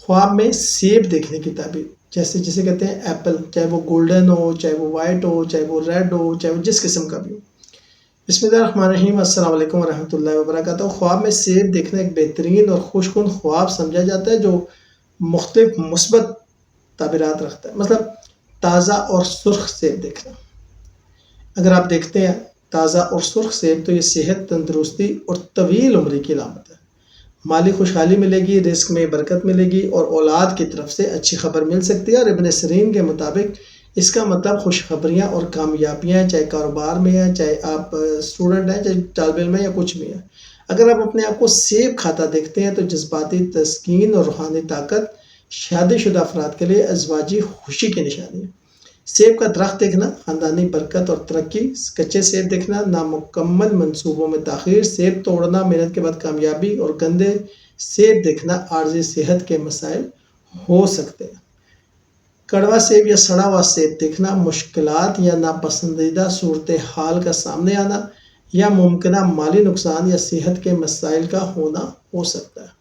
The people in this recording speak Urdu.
خواب میں سیب دیکھنے کی تعبیر، جیسے جسے کہتے ہیں ایپل، چاہے وہ گولڈن ہو، چاہے وہ وائٹ ہو، چاہے وہ ریڈ ہو، چاہے وہ جس قسم کا بھی ہو۔ بسم اللہ الرحمن الرحیم، السلام علیکم ورحمۃ اللہ وبرکاتہ۔ خواب میں سیب دیکھنا ایک بہترین اور خوش کن خواب سمجھا جاتا ہے جو مختلف مثبت تعبیرات رکھتا ہے۔ مطلب تازہ اور سرخ سیب دیکھنا، اگر آپ دیکھتے ہیں تازہ اور سرخ سیب تو یہ صحت، تندرستی اور طویل عمری کی علامت ہے۔ مالی خوشحالی ملے گی، رزق میں برکت ملے گی اور اولاد کی طرف سے اچھی خبر مل سکتی ہے۔ اور ابن سیرین کے مطابق اس کا مطلب خوشخبریاں اور کامیابیاں ہیں، چاہے کاروبار میں ہیں، چاہے آپ اسٹوڈنٹ ہیں، چاہے طالب علم ہیں یا کچھ بھی ہیں۔ اگر آپ اپنے آپ کو سیب کھاتا دیکھتے ہیں تو جذباتی تسکین اور روحانی طاقت شادی شدہ افراد کے لیے ازواجی خوشی کی نشانی ہے۔ سیب کا درخت دیکھنا خاندانی برکت اور ترقی، کچے سیب دیکھنا نامکمل منصوبوں میں تاخیر، سیب توڑنا محنت کے بعد کامیابی، اور گندے سیب دیکھنا عارضی صحت کے مسائل ہو سکتے ہیں۔ کڑوا سیب یا سڑا ہوا سیب دیکھنا مشکلات یا ناپسندیدہ صورتحال کا سامنے آنا، یا ممکنہ مالی نقصان یا صحت کے مسائل کا ہونا ہو سکتا ہے۔